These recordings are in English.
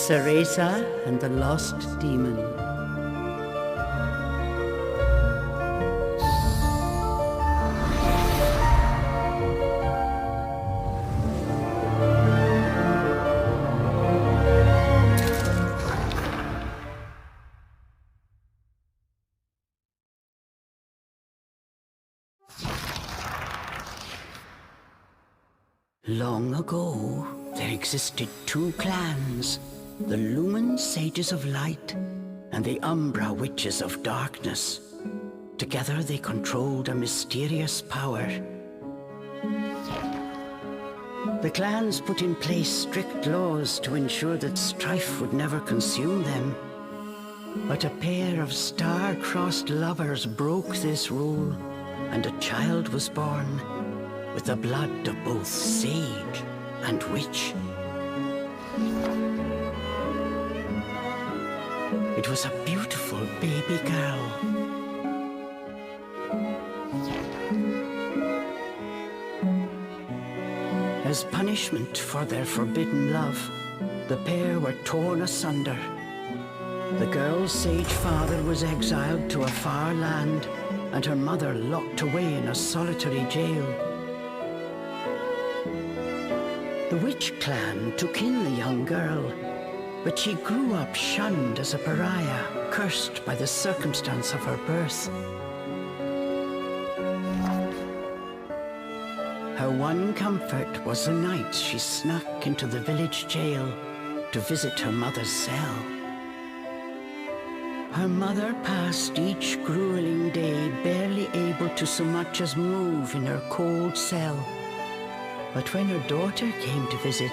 Cereza and the Lost Demon. Long ago, there existed two clans, the Lumen Sages of Light and the Umbra Witches of Darkness. Together they controlled a mysterious power. The clans put in place strict laws to ensure that strife would never consume them. But a pair of star-crossed lovers broke this rule, and a child was born, with the blood of both sage and witch. It was a beautiful baby girl. As punishment for their forbidden love, the pair were torn asunder. The girl's sage father was exiled to a far land, and her mother locked away in a solitary jail. The witch clan took in the young girl, but she grew up shunned as a pariah, cursed by the circumstance of her birth. Her one comfort was the nights she snuck into the village jail to visit her mother's cell. Her mother passed each grueling day barely able to so much as move in her cold cell. But when her daughter came to visit,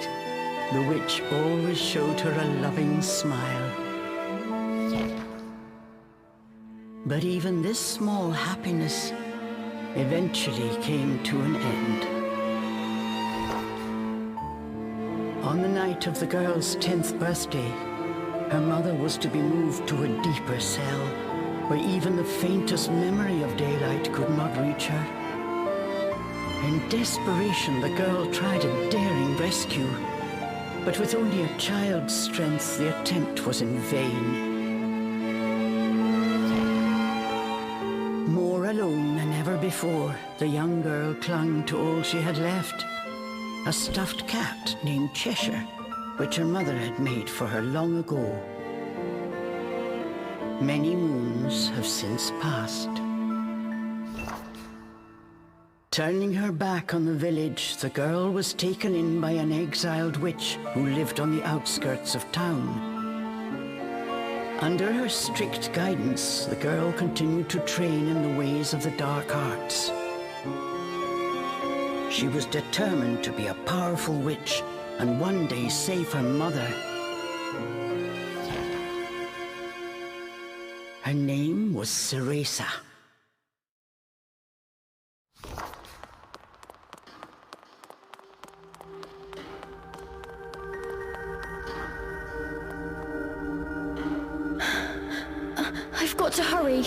the witch always showed her a loving smile. But even this small happiness eventually came to an end. On the night of the girl's 10th birthday, her mother was to be moved to a deeper cell, where even the faintest memory of daylight could not reach her. In desperation, the girl tried a daring rescue, but with only a child's strength, the attempt was in vain. More alone than ever before, the young girl clung to all she had left, a stuffed cat named Cheshire, which her mother had made for her long ago. Many moons have since passed. Turning her back on the village, the girl was taken in by an exiled witch who lived on the outskirts of town. Under her strict guidance, the girl continued to train in the ways of the dark arts. She was determined to be a powerful witch and one day save her mother. Her name was Cereza. I've got to hurry.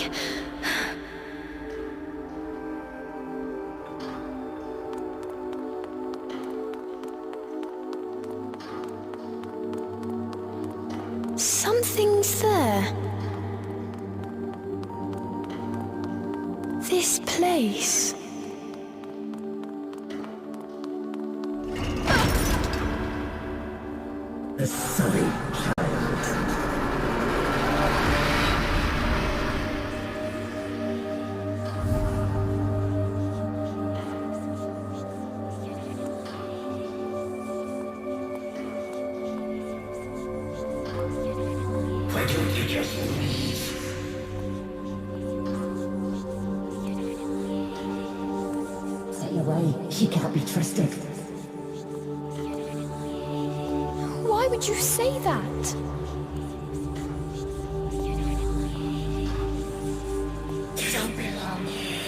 Something's there. This place. The sorry child. Why don't you just leave? Stay away. She can't be trusted. Why would you say that? You don't belong here.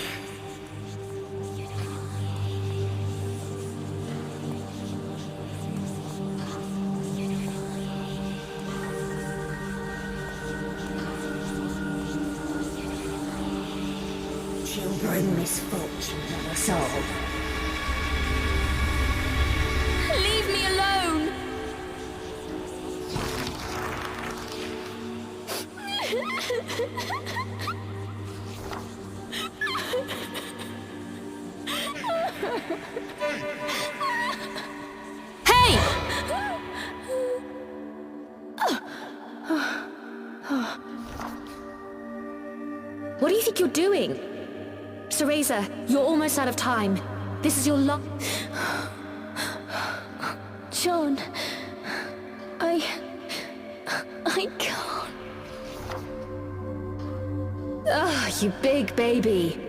Children misfortune of us all. Leave me alone! Hey! What do you think you're doing? Cereza, you're almost out of time. This is your John, I can't. Ugh, you big baby.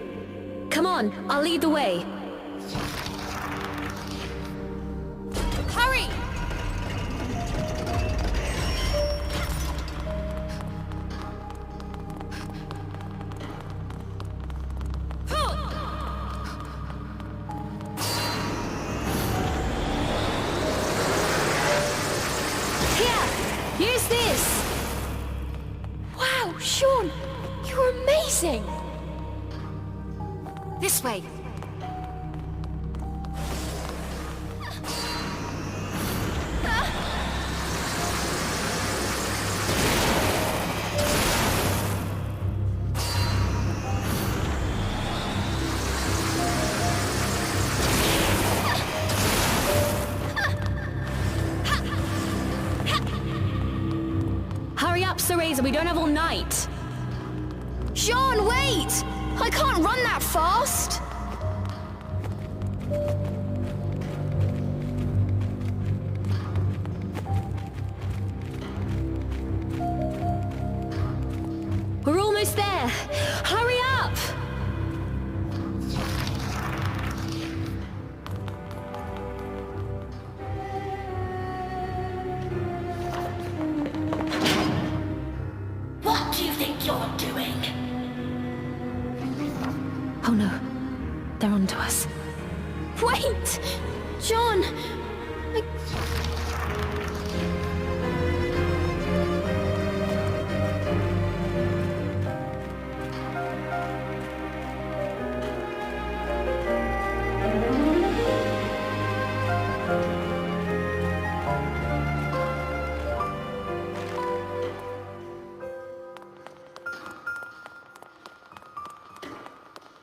Come on, I'll lead the way. Hurry! Use this! Wow, Sean, you're amazing! This way. Hurry up, Cereza, we don't have all night. Sean, wait! I can't run that fast! We're almost there! Hurry up! What do you think you're doing? Oh no, they're onto us. Wait! John!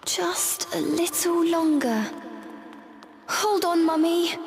Just a little longer. Hold on, Mummy.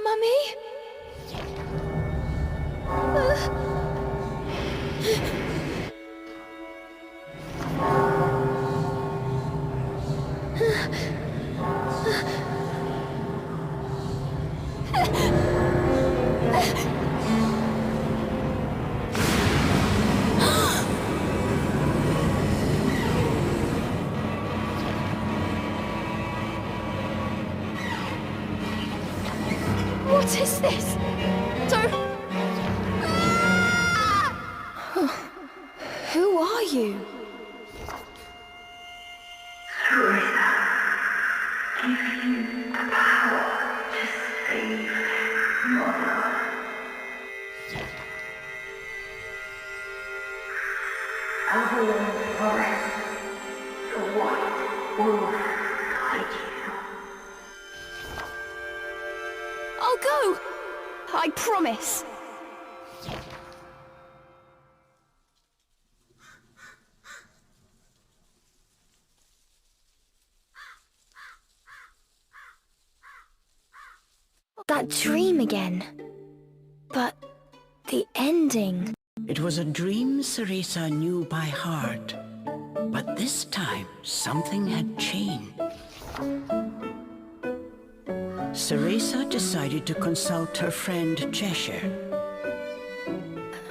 Mummy? What is this? Don't... Who are you? Cereza, give you the power to save Mother. Over in the forest, the white wolf guide you. I'll go! I promise! That dream again. But the ending... It was a dream Cereza knew by heart. But this time, something had changed. Cereza decided to consult her friend Cheshire.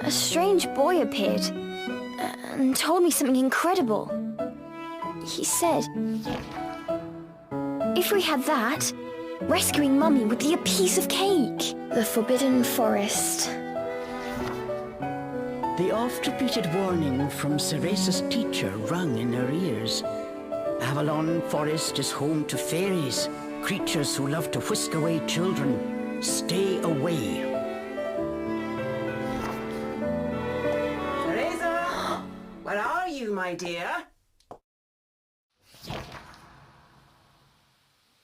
A strange boy appeared and told me something incredible. He said, if we had that, rescuing Mummy would be a piece of cake. The Forbidden Forest. The oft-repeated warning from Cereza's teacher rung in her ears. Avalon Forest is home to fairies, creatures who love to whisk away children. Stay away. my dear.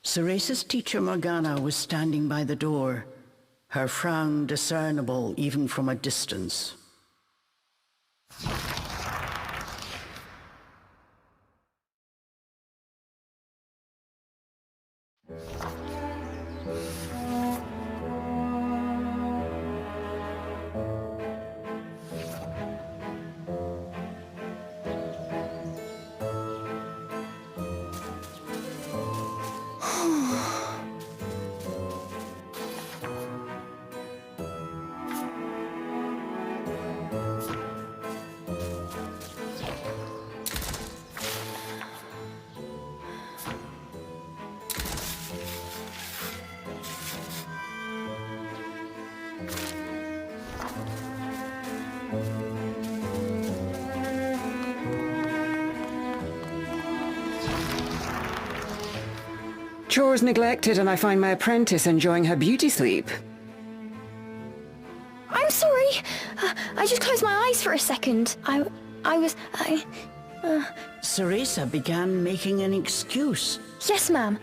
Cereza's teacher Morgana was standing by the door, her frown discernible even from a distance. Chores neglected, and I find my apprentice enjoying her beauty sleep. I'm sorry. I just closed my eyes for a second. Cereza began making an excuse. Yes, ma'am.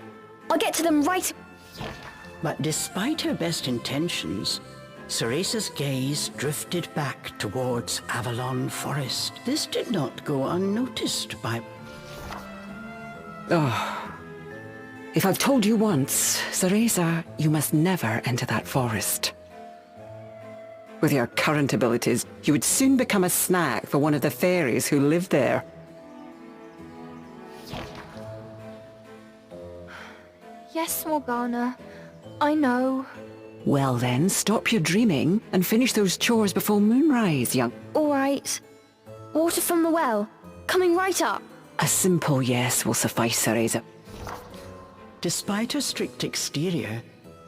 I'll get to them right... But despite her best intentions, Cereza's gaze drifted back towards Avalon Forest. This did not go unnoticed by... If I've told you once, Cereza, you must never enter that forest. With your current abilities, you would soon become a snack for one of the fairies who live there. Yes, Morgana. I know. Well then, stop your dreaming and finish those chores before moonrise, young... All right. Water from the well. Coming right up. A simple yes will suffice, Cereza. Despite her strict exterior,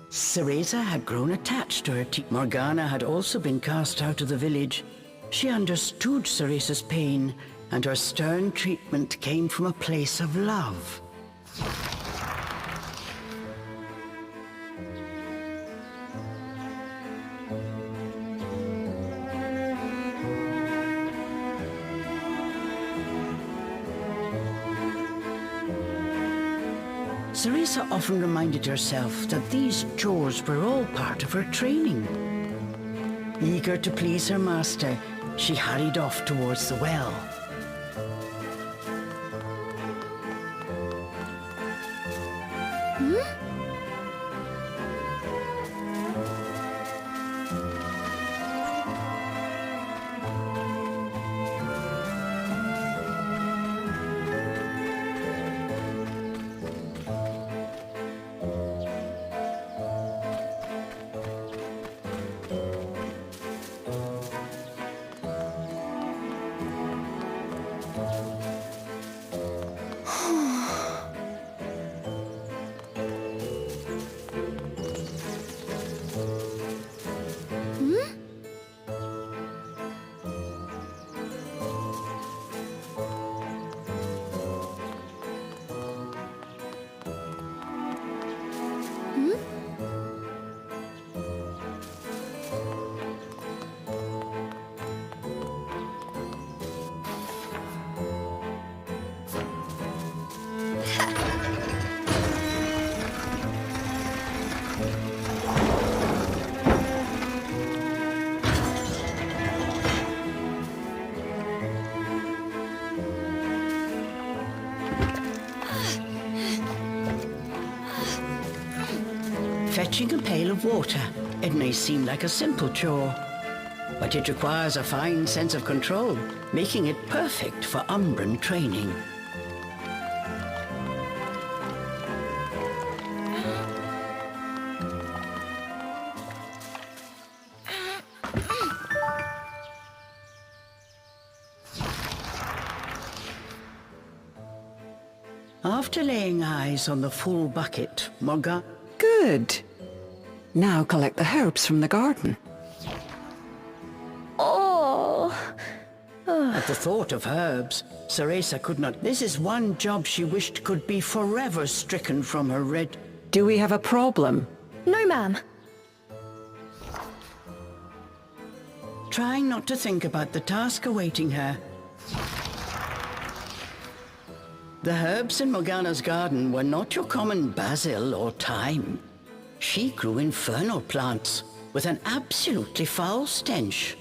Cereza had grown attached to her teacher. Morgana had also been cast out of the village. She understood Cereza's pain, and her stern treatment came from a place of love. Cereza often reminded herself that these chores were all part of her training. Eager to please her master, she hurried off towards the well. Fetching a pail of water. It may seem like a simple chore, but it requires a fine sense of control, making it perfect for Umbran training. After laying eyes on the full bucket, Morgana... Good. Now collect the herbs from the garden. Oh. At the thought of herbs, Cereza could not... This is one job she wished could be forever stricken from her red... Do we have a problem? No, ma'am. Trying not to think about the task awaiting her, The herbs in Morgana's garden were not your common basil or thyme. She grew infernal plants with an absolutely foul stench.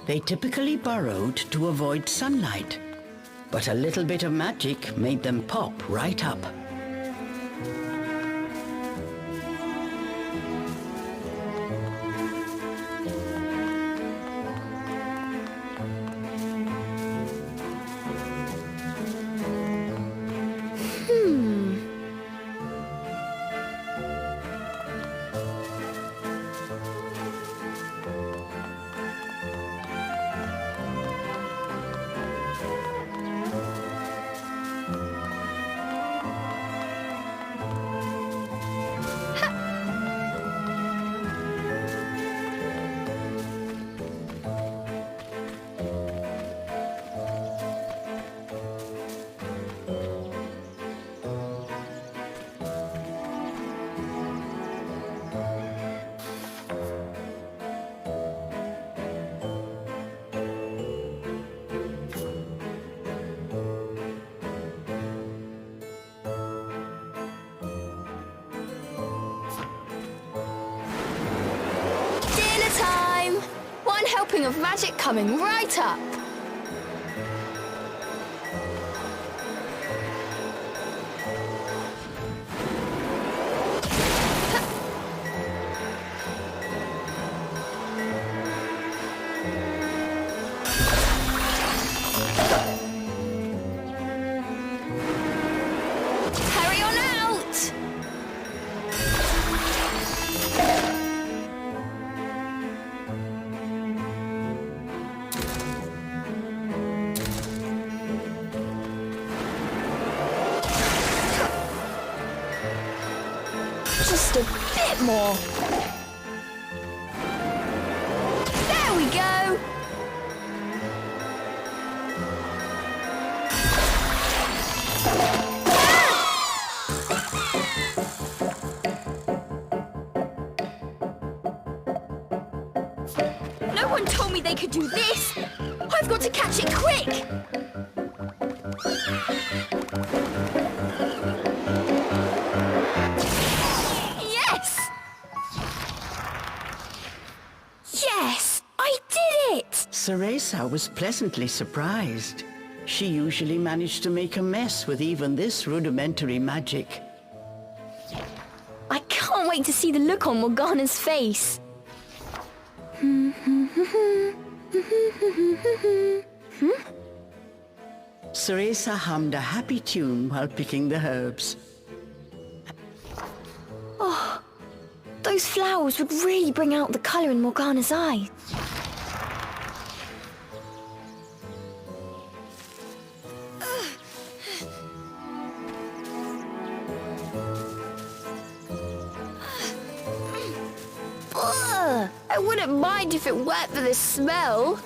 They typically burrowed to avoid sunlight, but a little bit of magic made them pop right up. Time! One helping of magic coming right up. Hurry on out! Just a bit more. There we go. No one told me they could do this. I've got to catch it quick. Yes! I did it! Cereza was pleasantly surprised. She usually managed to make a mess with even this rudimentary magic. I can't wait to see the look on Morgana's face. Cereza hummed a happy tune while picking the herbs. Oh, those flowers would really bring out the colour in Morgana's eyes. Ugh, I wouldn't mind if it weren't for the smell.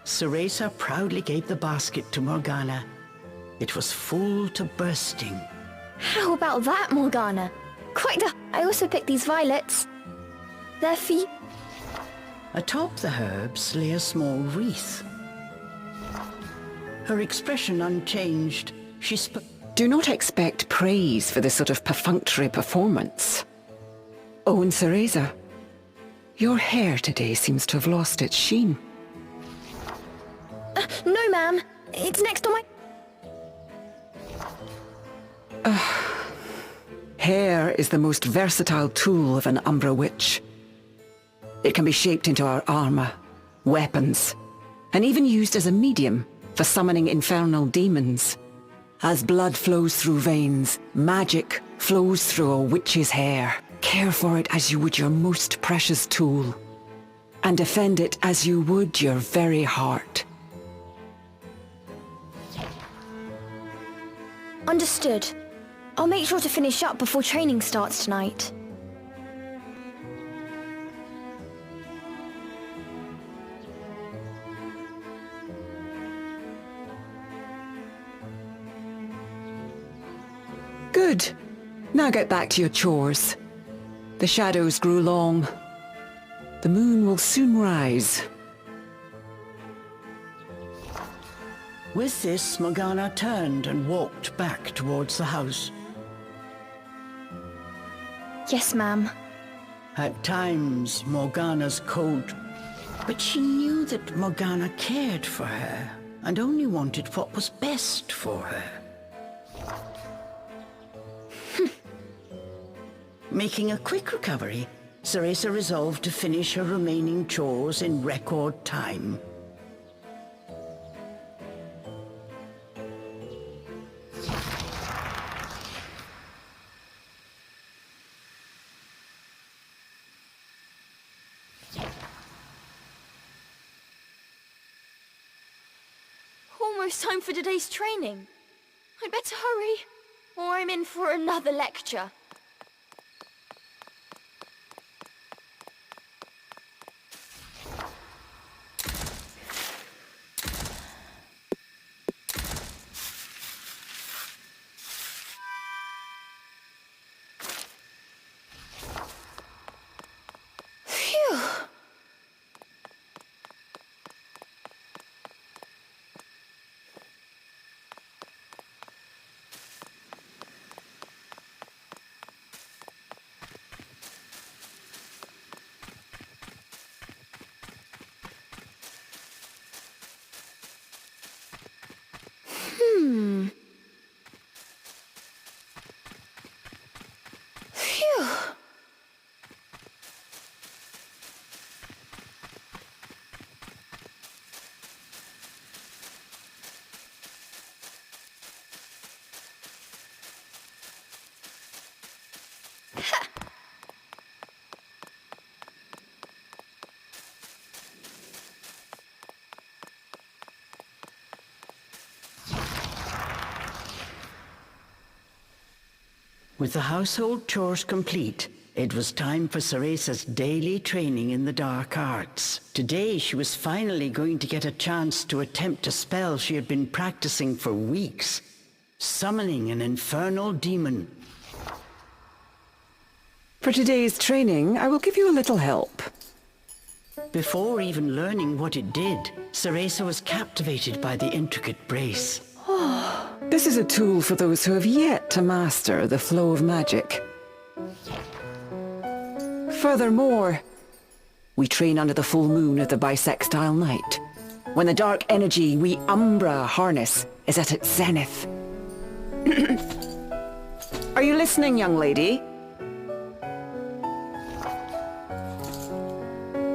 Cereza proudly gave the basket to Morgana. It was full to bursting. How about that, Morgana? Quite the... I also picked these violets. They're for you. Atop the herbs lay a small wreath. Her expression unchanged, she spoke. Do not expect praise for this sort of perfunctory performance. Oh, and Cereza, your hair today seems to have lost its sheen. No, ma'am. It's next on my... Hair is the most versatile tool of an Umbra witch. It can be shaped into our armor, weapons, and even used as a medium for summoning infernal demons. As blood flows through veins, magic flows through a witch's hair. Care for it as you would your most precious tool, and defend it as you would your very heart. Understood. I'll make sure to finish up before training starts tonight. Good. Now get back to your chores. The shadows grew long. The moon will soon rise. With this, Morgana turned and walked back towards the house. Yes, ma'am. At times, Morgana's cold, but she knew that Morgana cared for her and only wanted what was best for her. Making a quick recovery, Cereza resolved to finish her remaining chores in record time. Almost time for today's training. I'd better hurry, or I'm in for another lecture. Phew. Phew. With the household chores complete, it was time for Cereza's daily training in the dark arts. Today, she was finally going to get a chance to attempt a spell she had been practicing for weeks, summoning an infernal demon. For today's training, I will give you a little help. Before even learning what it did, Cereza was captivated by the intricate brace. This is a tool for those who have yet to master the flow of magic. Furthermore, we train under the full moon of the bisextile night, when the dark energy we Umbra harness is at its zenith. Are you listening, young lady?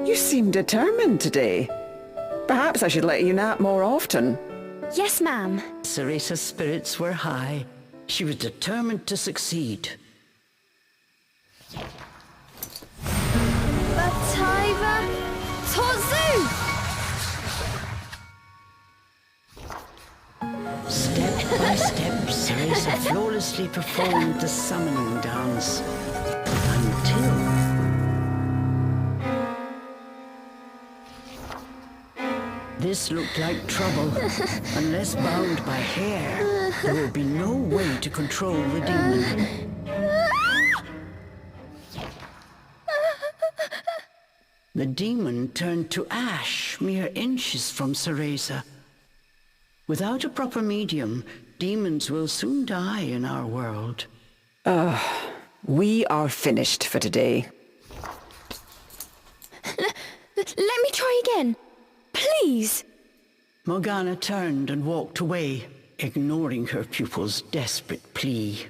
You seem determined today. Perhaps I should let you nap more often. Yes, ma'am. Cereza's spirits were high. She was determined to succeed. Bataiva Tozu! Step by step, Cereza flawlessly performed the summoning dance. Until... This looked like trouble. Unless bound by hair, there would be no way to control the demon. The demon turned to ash mere inches from Cereza. Without a proper medium, demons will soon die in our world. We are finished for today. Let me try again. Please. Morgana turned and walked away, ignoring her pupil's desperate plea.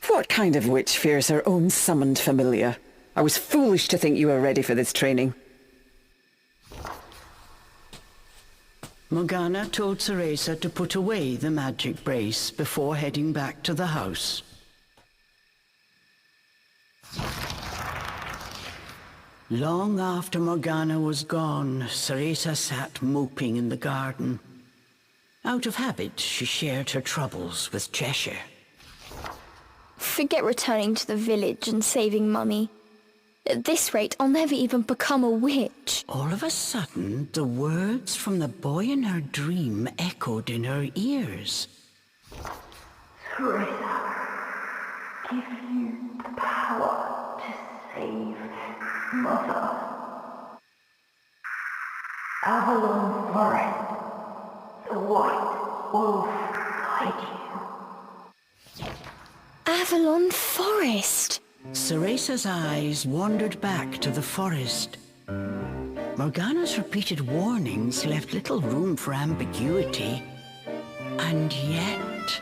What kind of witch fears her own summoned familiar? I was foolish to think you were ready for this training. Morgana told Cereza to put away the magic brace before heading back to the house. Long after Morgana was gone, Cereza sat moping in the garden. Out of habit, she shared her troubles with Cheshire. Forget returning to the village and saving Mummy. At this rate, I'll never even become a witch. All of a sudden, the words from the boy in her dream echoed in her ears. Cereza, give you the power to save Mother. Avalon Forest, the White Wolf guide you. Avalon Forest? Cereza's eyes wandered back to the forest. Morgana's repeated warnings left little room for ambiguity. And yet...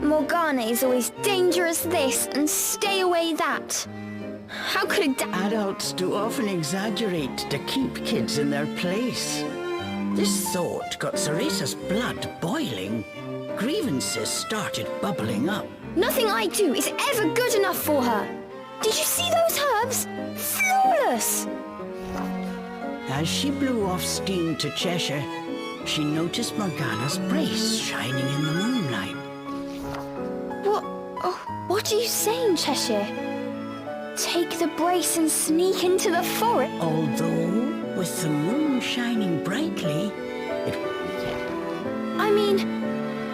Morgana is always dangerous this and stay away that. How could a Adults do often exaggerate to keep kids in their place. This thought got Cereza's blood boiling. Grievances started bubbling up. Nothing I do is ever good enough for her. Did you see those herbs? Flawless! As she blew off steam to Cheshire, she noticed Morgana's brace shining in the moonlight. What are you saying, Cheshire? Take the brace and sneak into the forest? Although, with the moon shining brightly, I mean,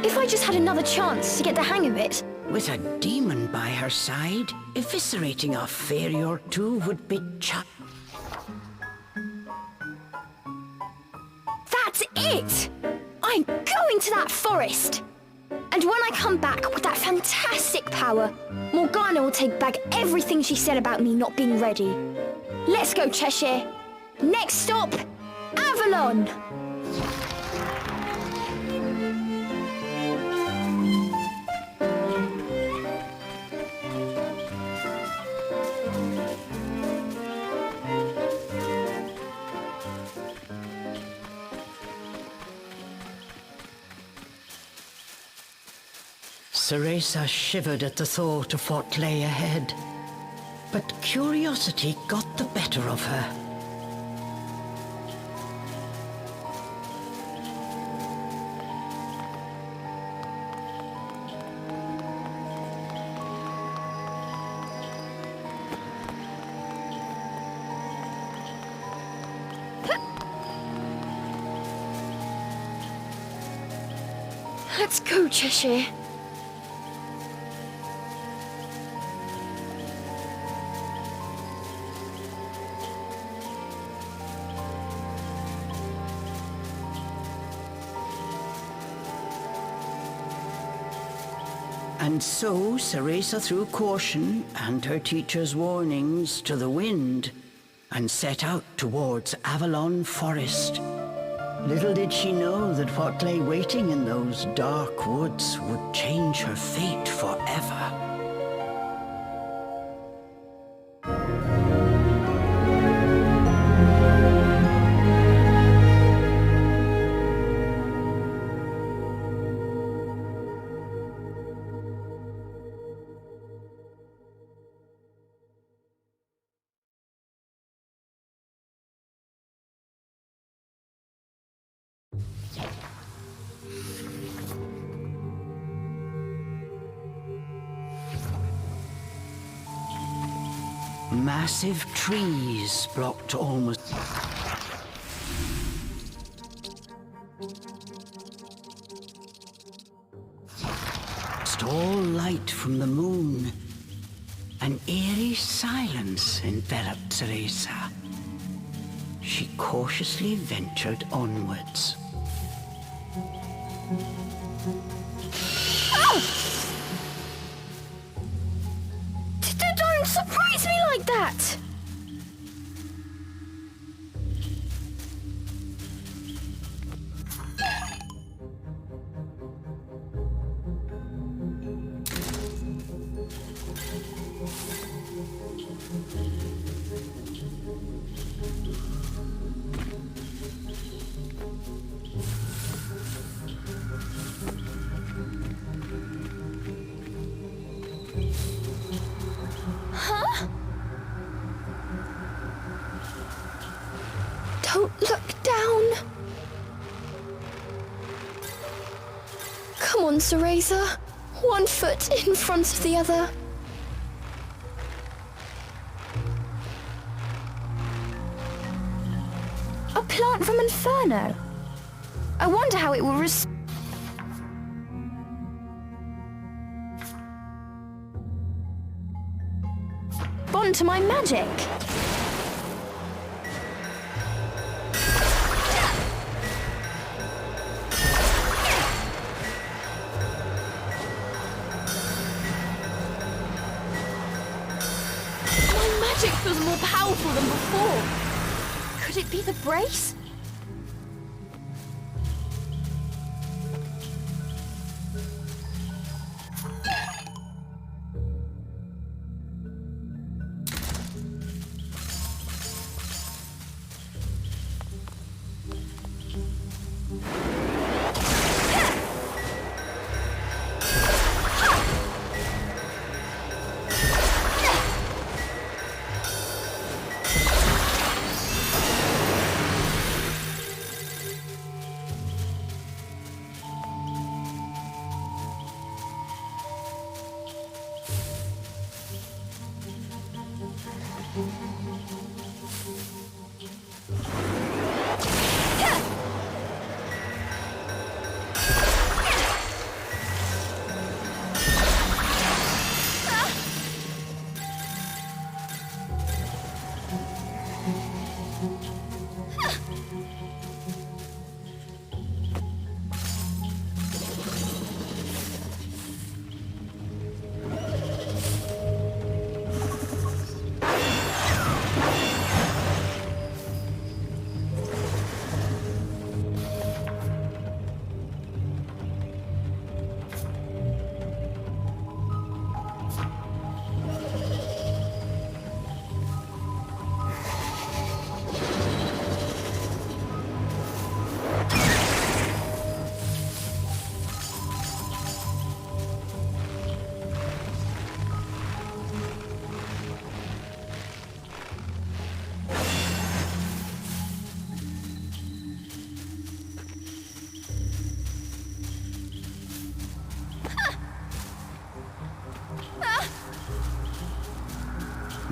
if I just had another chance to get the hang of it. with a demon by her side, eviscerating a fairy or two would be That's it! I'm going to that forest! And when I come back with that fantastic power, Morgana will take back everything she said about me not being ready. Let's go, Cheshire. Next stop, Avalon! Cereza shivered at the thought of what lay ahead. But curiosity got the better of her. Let's go, Cheshire. And so Cereza threw caution and her teacher's warnings to the wind and set out towards Avalon Forest. Little did she know that what lay waiting in those dark woods would change her fate forever. Massive trees blocked almost... all light from the moon. An eerie silence enveloped Cereza. She cautiously ventured onwards. Don't surprise me like that! Don't look down. Come on, Cereza. One foot in front of the other. A plant from Inferno. I wonder how it will respond to my magic. My magic feels more powerful than before. Could it be the brace?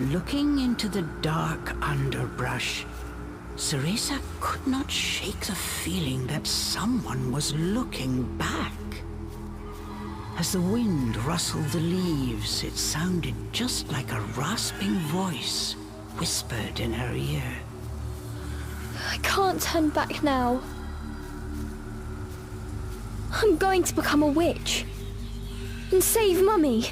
Looking into the dark underbrush, Cereza could not shake the feeling that someone was looking back. As the wind rustled the leaves, it sounded just like a rasping voice whispered in her ear. I can't turn back now. I'm going to become a witch and save Mummy.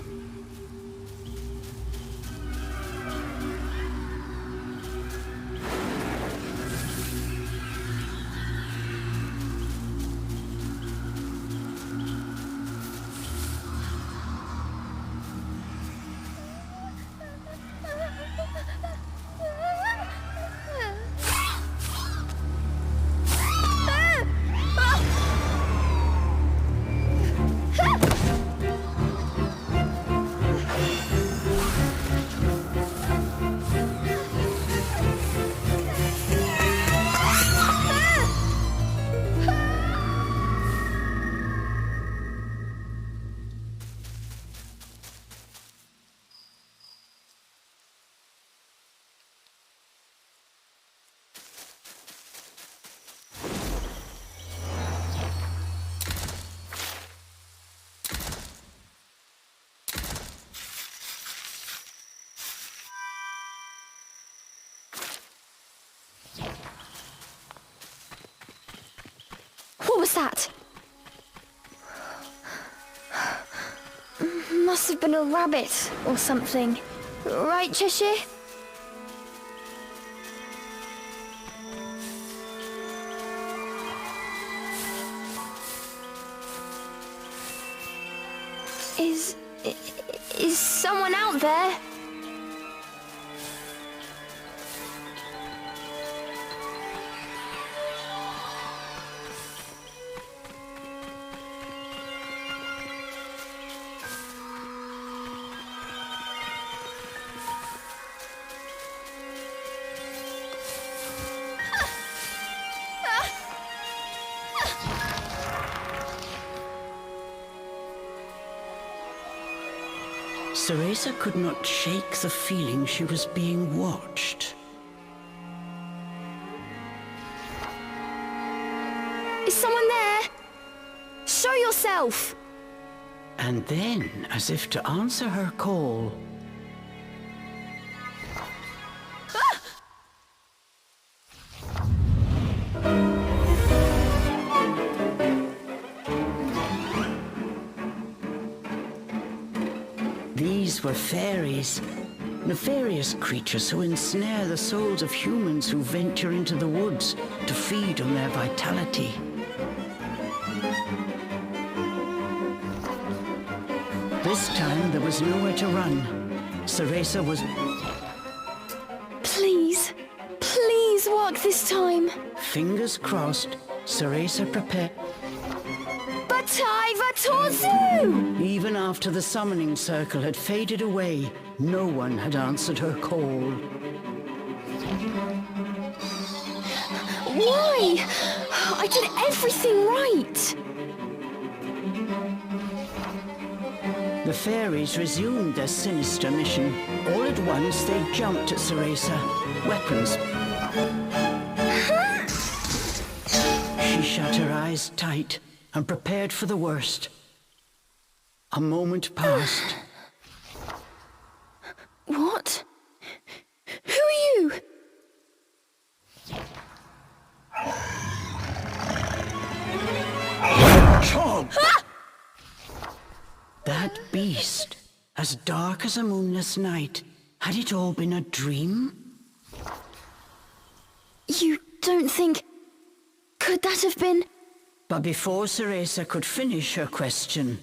What was that? Must have been a rabbit or something. Right, Cheshire? Is someone out there? Cereza could not shake the feeling she was being watched. Is someone there? Show yourself! And then, as if to answer her call, these were fairies, nefarious creatures who ensnare the souls of humans who venture into the woods to feed on their vitality. This time there was nowhere to run. Cereza was... Please, please work this time. Fingers crossed, Cereza prepared. Bataiva Torzu! Even after the summoning circle had faded away, no one had answered her call. Why? I did everything right. The fairies resumed their sinister mission. All at once they jumped at Cereza, weapons. She shut her eyes tight and prepared for the worst. A moment passed. What? Who are you? Chomp! That beast, as dark as a moonless night, had it all been a dream? You don't think... Could that have been... But before Cereza could finish her question...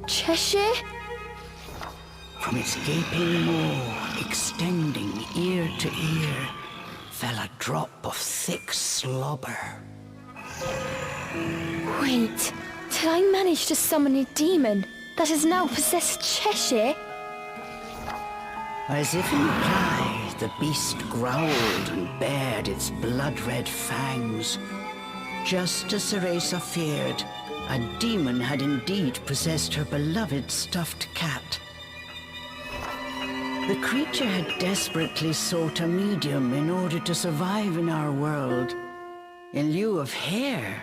Cheshire? From its gaping maw, extending ear to ear, fell a drop of thick slobber. Wait, did I manage to summon a demon that has now possessed Cheshire? As if in reply, the beast growled and bared its blood-red fangs. Just as Cereza feared, a demon had indeed possessed her beloved stuffed cat. The creature had desperately sought a medium in order to survive in our world. In lieu of hair,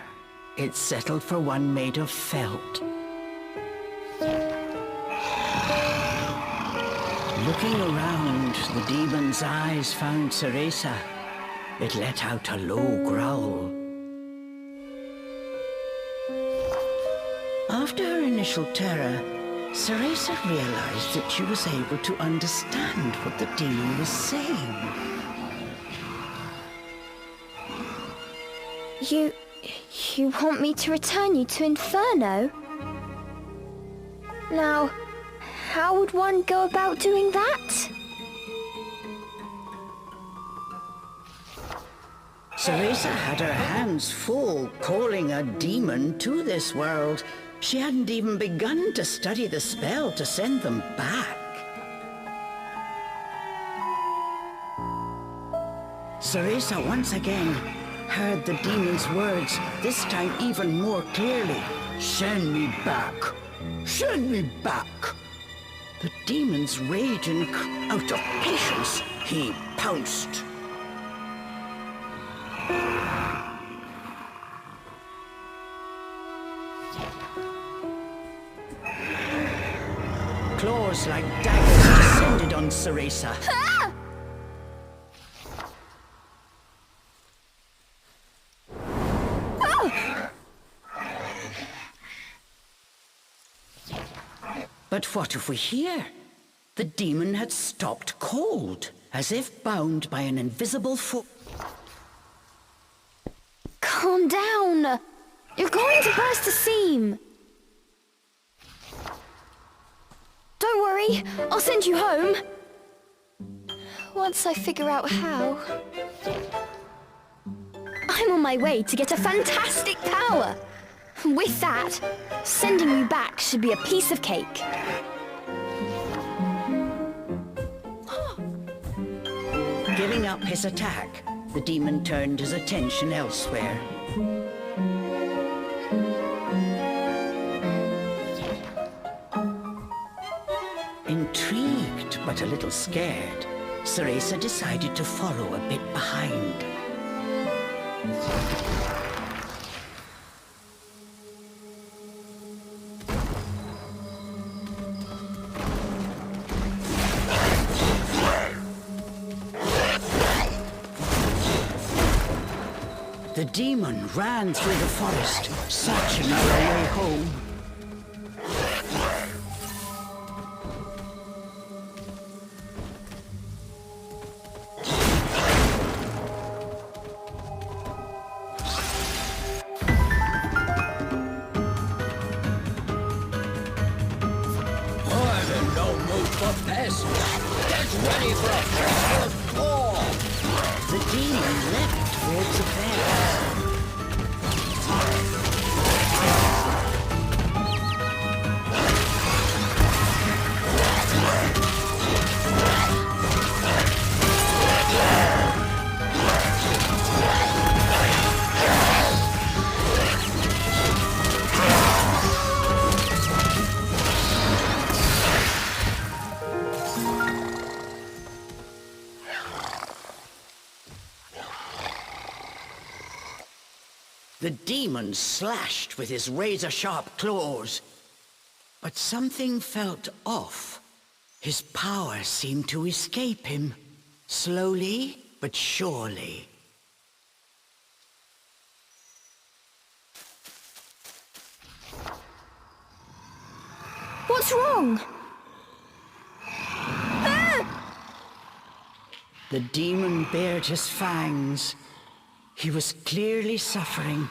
it settled for one made of felt. Looking around, the demon's eyes found Cereza. It let out a low growl. After her initial terror, Cereza realized that she was able to understand what the demon was saying. You want me to return you to Inferno? Now, how would one go about doing that? Cereza had her hands full calling a demon to this world. She hadn't even begun to study the spell to send them back. Cereza once again heard the demon's words, this time even more clearly. Send me back! Send me back! The demon's rage and out of patience, he pounced. Claws like daggers descended on Cereza. Ah! Oh! But what if we hear? The demon had stopped cold, as if bound by an invisible foot. Calm down! You're going to burst a seam! Don't worry, I'll send you home. Once I figure out how. I'm on my way to get a fantastic power. With that, sending you back should be a piece of cake. Giving up his attack, the demon turned his attention elsewhere. Intrigued, but a little scared, Cereza decided to follow a bit behind. The demon ran through the forest, searching for a way home. I'm in no mood for pests. Get ready for a festival of claw. The demon leapt towards the fence. The demon slashed with his razor-sharp claws. But something felt off. His power seemed to escape him, slowly but surely. What's wrong? The demon bared his fangs. He was clearly suffering.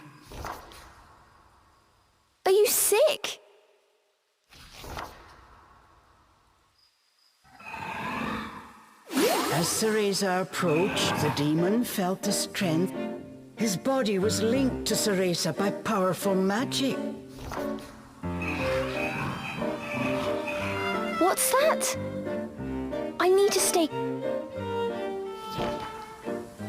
Are you sick? As Cereza approached, the demon felt the strength. His body was linked to Cereza by powerful magic. What's that? I need to stay...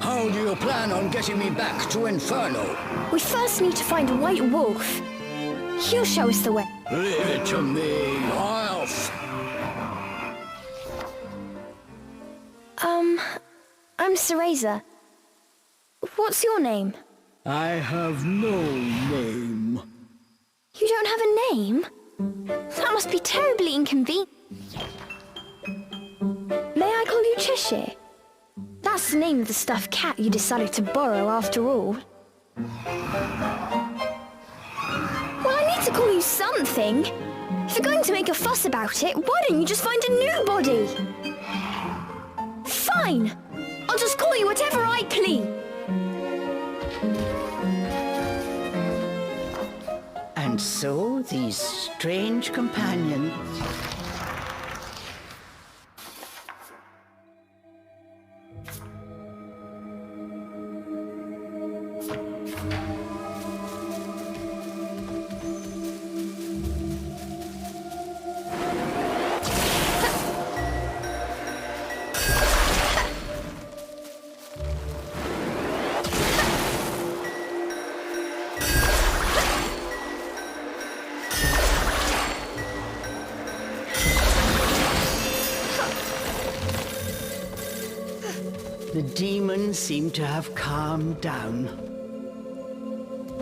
How do you plan on getting me back to Inferno? We first need to find a white wolf. He'll show us the way. Leave it to me. I'm Cereza. What's your name? I have no name. You don't have a name? That must be terribly inconvenient. May I call you Cheshire? That's the name of the stuffed cat you decided to borrow after all. Well, I need to call you something. If you're going to make a fuss about it, why don't you just find a new body? Fine! I'll just call you whatever I please. And so these strange companions... The demon seemed to have calmed down.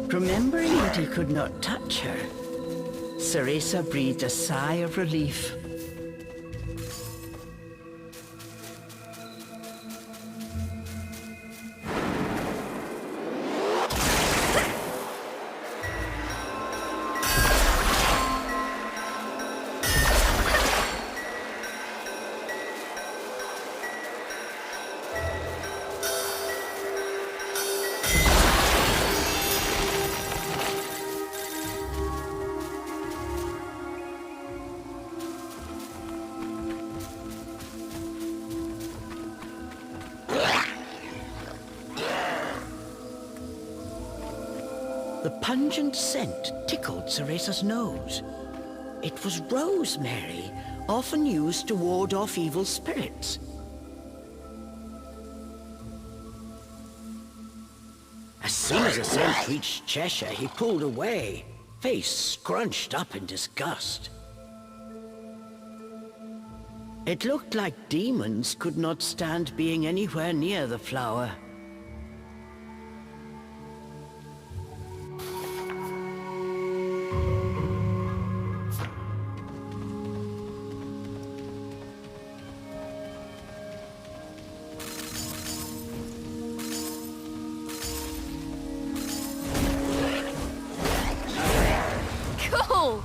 Remembering that he could not touch her, Cereza breathed a sigh of relief. The pungent scent tickled Cereza's nose. It was rosemary, often used to ward off evil spirits. As soon as the scent reached Cheshire, he pulled away, face scrunched up in disgust. It looked like demons could not stand being anywhere near the flower. Cool!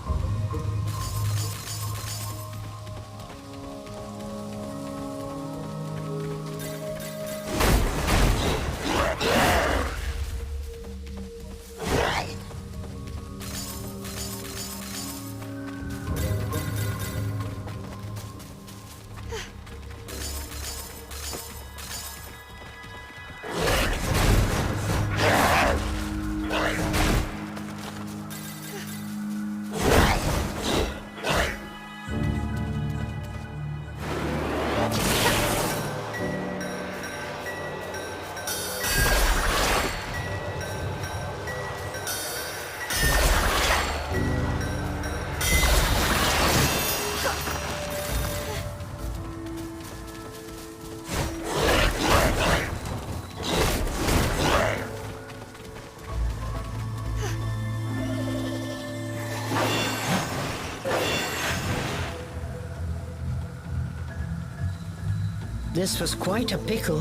This was quite a pickle,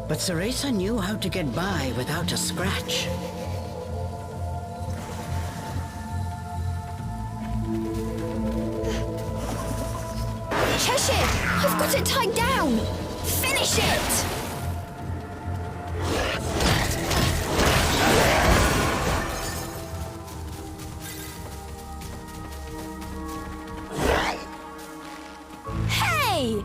but Cereza knew how to get by without a scratch. Cheshire! I've got it tied down! Finish it! Hey!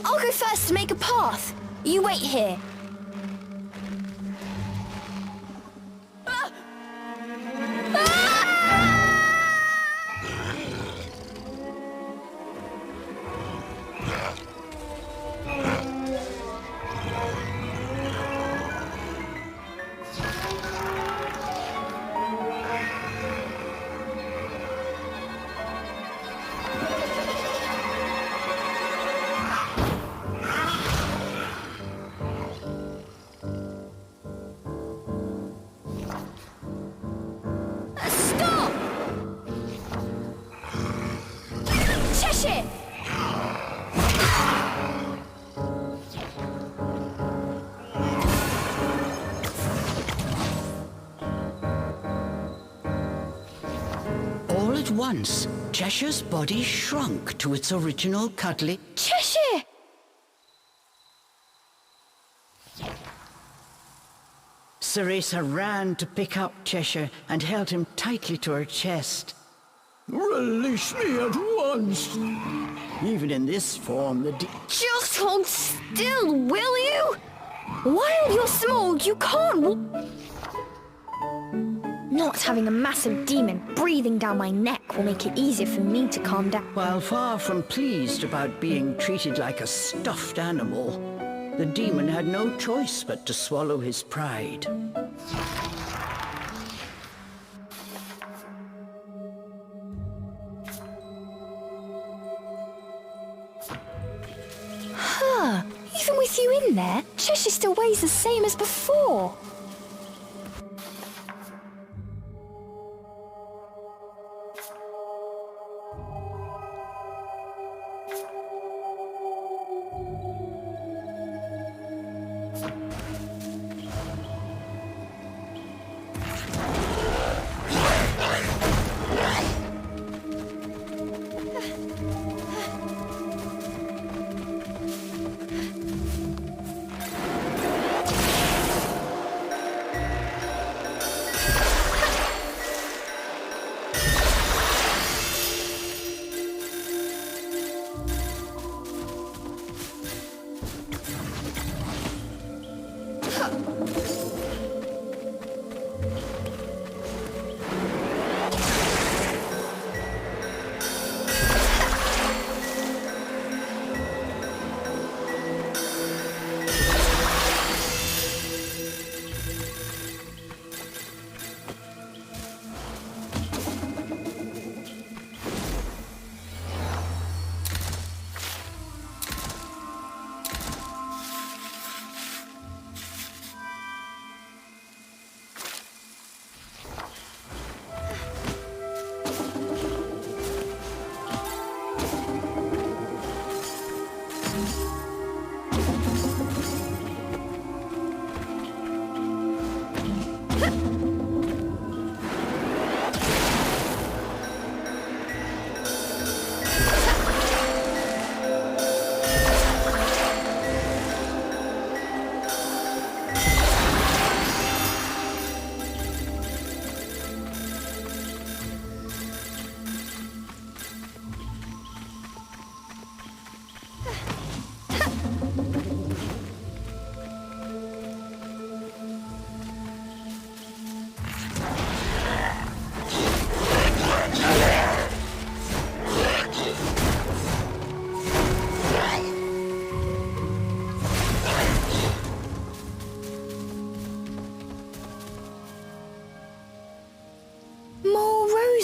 I'll go first to make a path. You wait here. Stop! Cheshire! All at once, Cheshire's body shrunk to its original cuddly. Cheshire! Cereza ran to pick up Cheshire and held him tightly to her chest. Release me at once! Even in this form, Just hold still, will you? While you're small, you can't Not having a massive demon breathing down my neck will make it easier for me to calm down. While far from pleased about being treated like a stuffed animal, the demon had no choice but to swallow his pride. Huh. Even with you in there, Cheshire still weighs the same as before.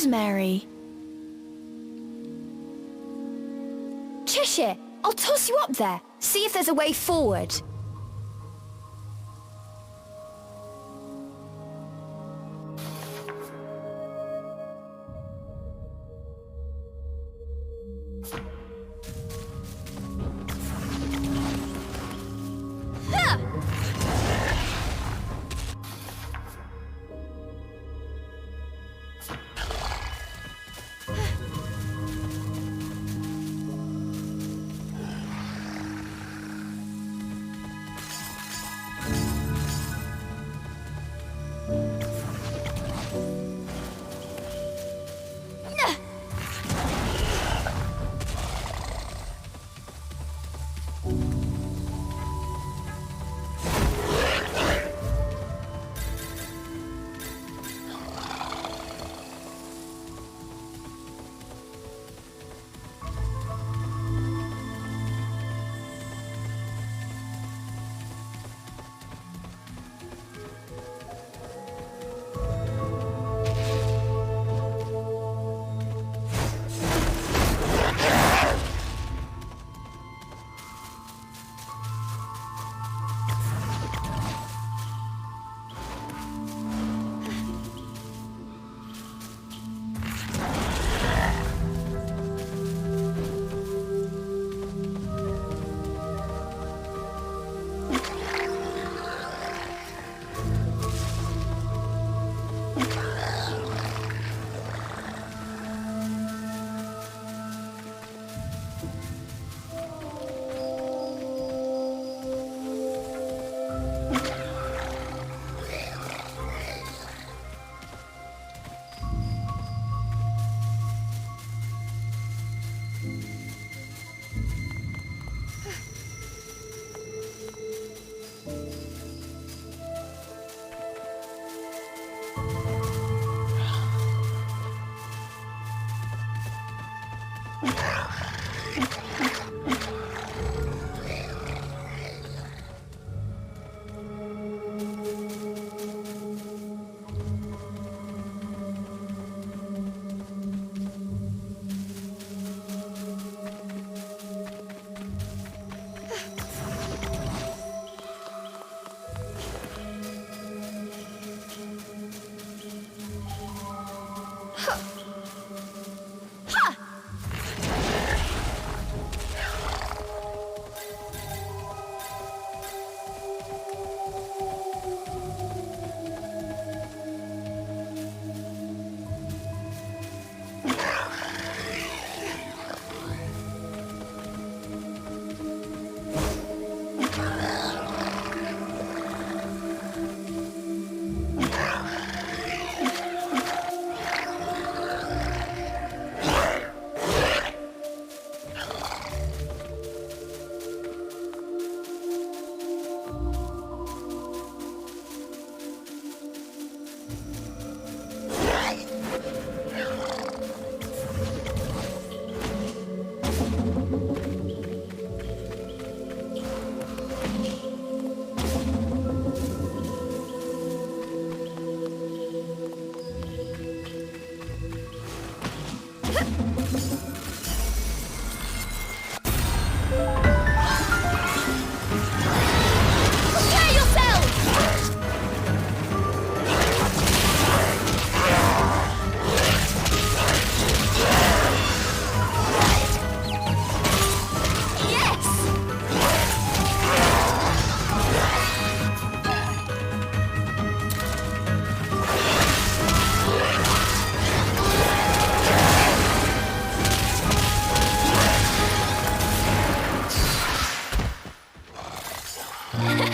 Rosemary. Cheshire, I'll toss you up there. See if there's a way forward. You did it!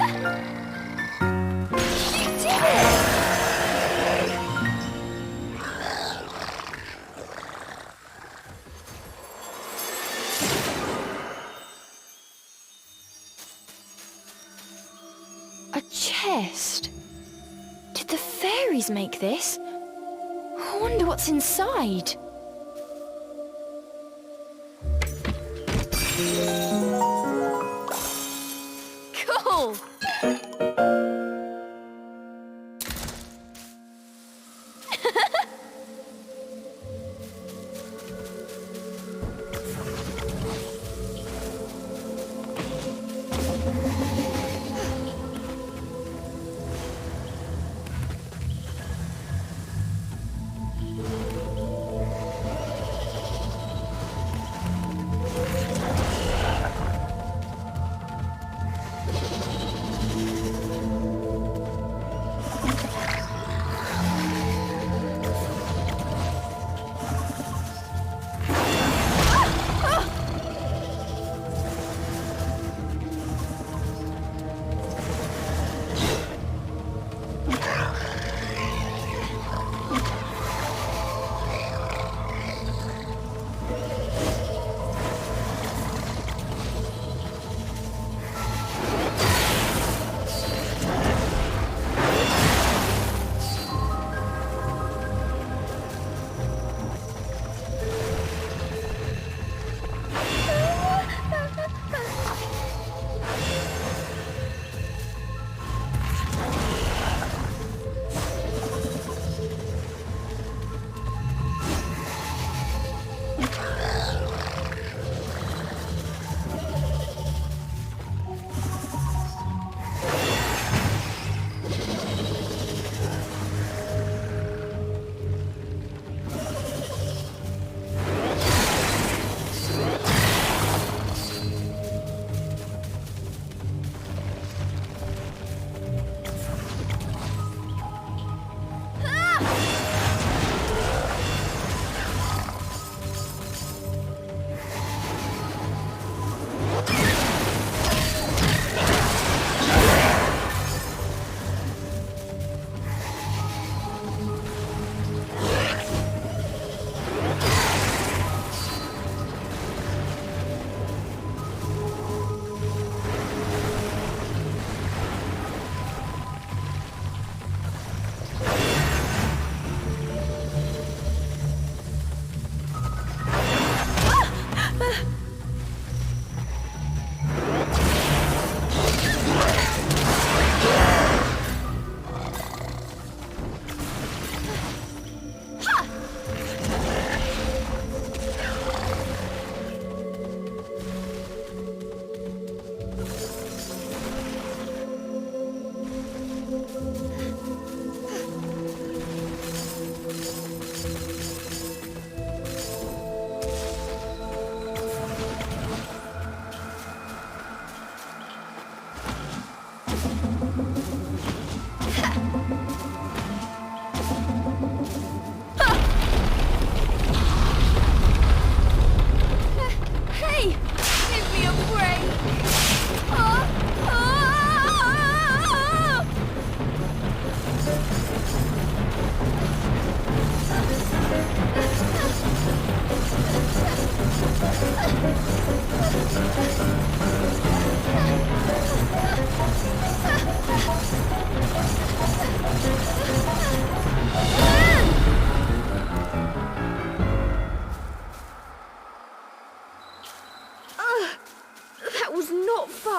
A chest? Did the fairies make this? I wonder what's inside. Cool!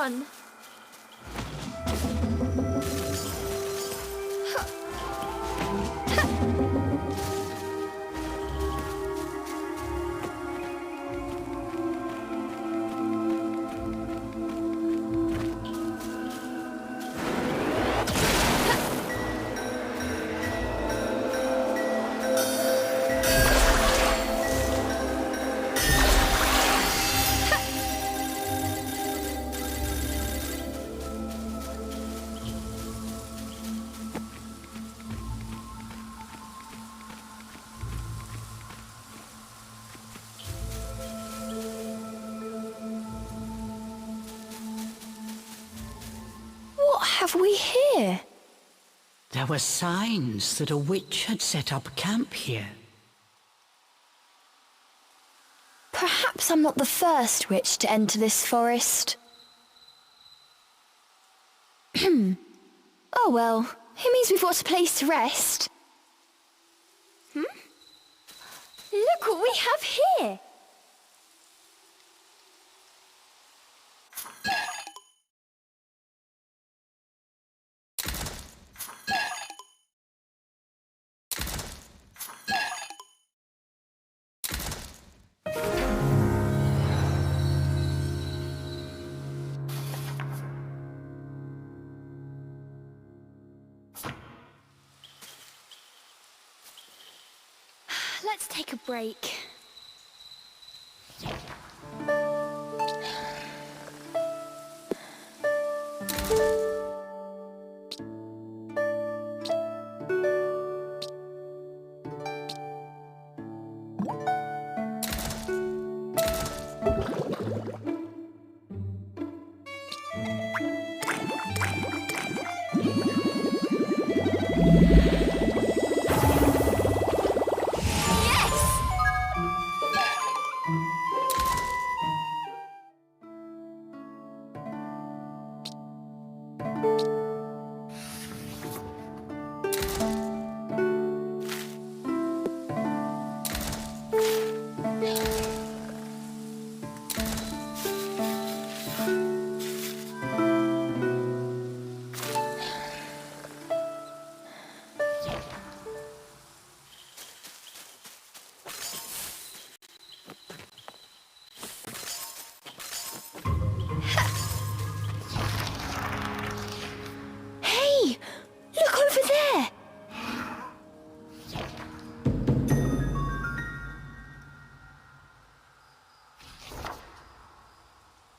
fun. have we here? There were signs that a witch had set up camp here. Perhaps I'm not the first witch to enter this forest. Oh well, it means we've got a place to rest. Look what we have here! Let's take a break.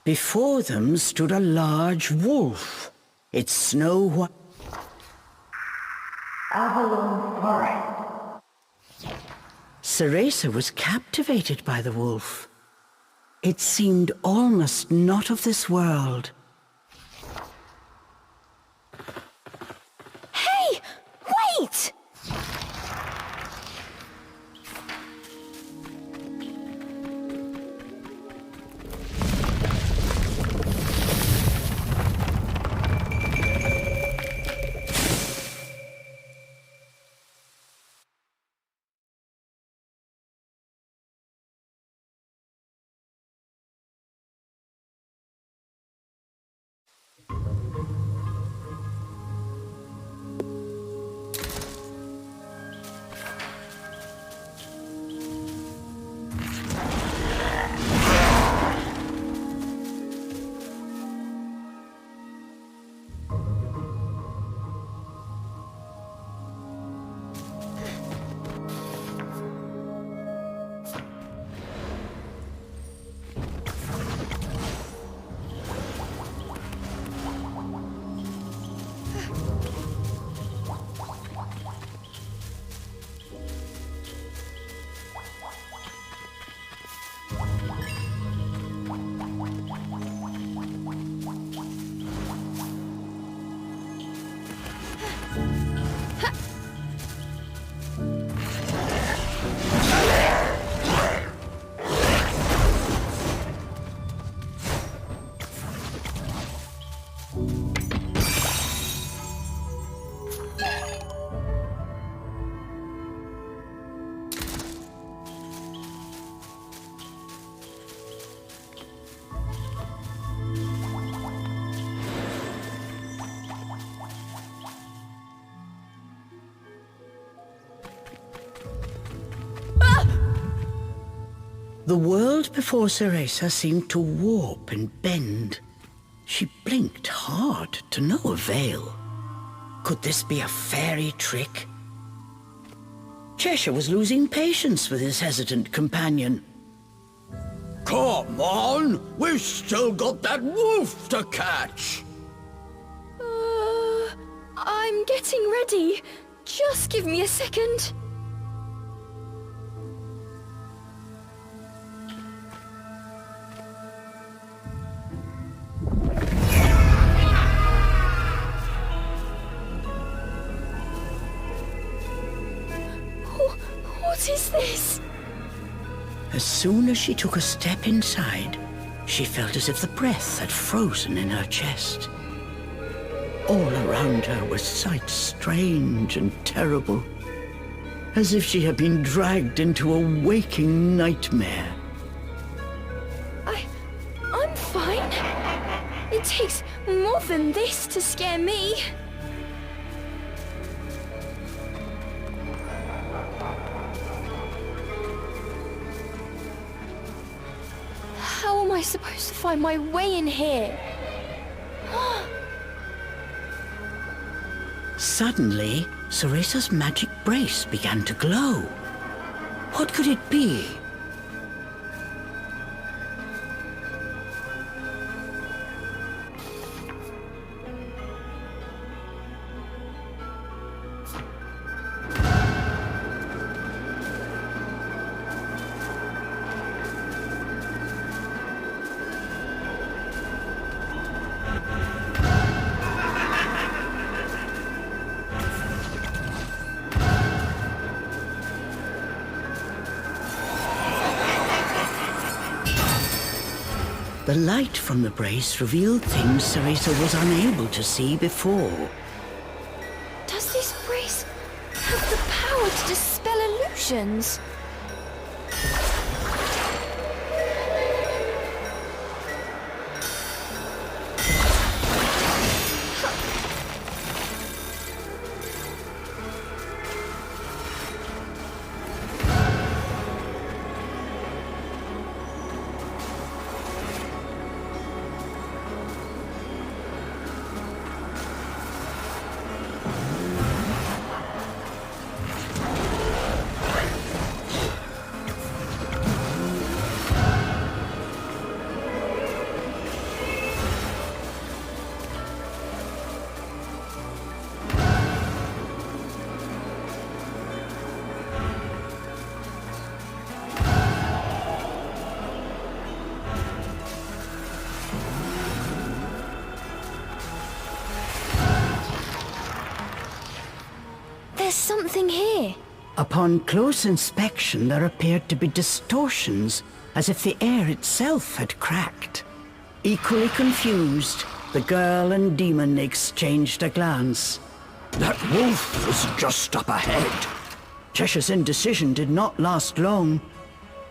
Before them stood a large wolf. Its snow-white... Avalon Forest. Cereza was captivated by the wolf. It seemed almost not of this world. Hey! Wait! The world before Cereza seemed to warp and bend. She blinked hard to no avail. Could this be a fairy trick? Cheshire was losing patience with his hesitant companion. Come on! We've still got that wolf to catch! I'm getting ready. Just give me a second. As soon as she took a step inside, she felt as if the breath had frozen in her chest. All around her were sights strange and terrible, as if she had been dragged into a waking nightmare. I'm fine. It takes more than this to scare me. How am I supposed to find my way in here? Suddenly, Cereza's magic brace began to glow. What could it be? The light from the brace revealed things Cereza was unable to see before. Does this brace have the power to dispel illusions? There's something here. Upon close inspection, there appeared to be distortions, as if the air itself had cracked. Equally confused, the girl and demon exchanged a glance. That wolf was just up ahead. Cheshire's indecision did not last long,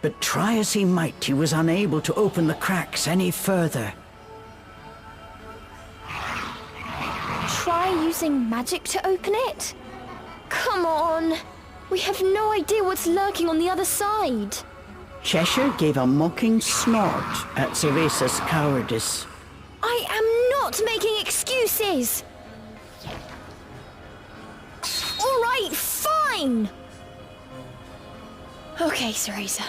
but try as he might, he was unable to open the cracks any further. Try using magic to open it? Come on! We have no idea what's lurking on the other side. Cheshire gave a mocking snort at Cereza's cowardice. I am not making excuses! All right, fine! Okay, Cereza.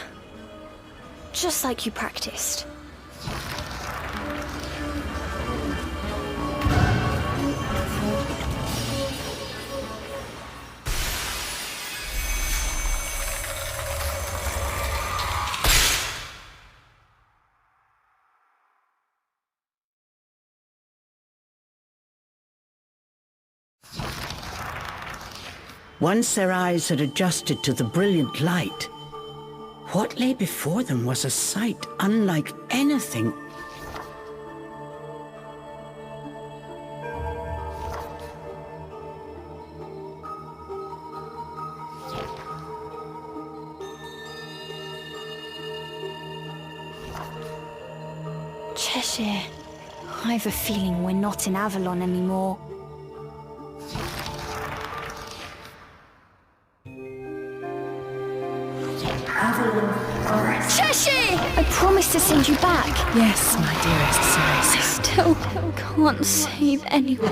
Just like you practiced. Once their eyes had adjusted to the brilliant light, what lay before them was a sight unlike anything. Cheshire, I have a feeling we're not in Avalon anymore. Cheshire! I promised to send you back. Yes, my dearest Cereza. I still can't save anyone.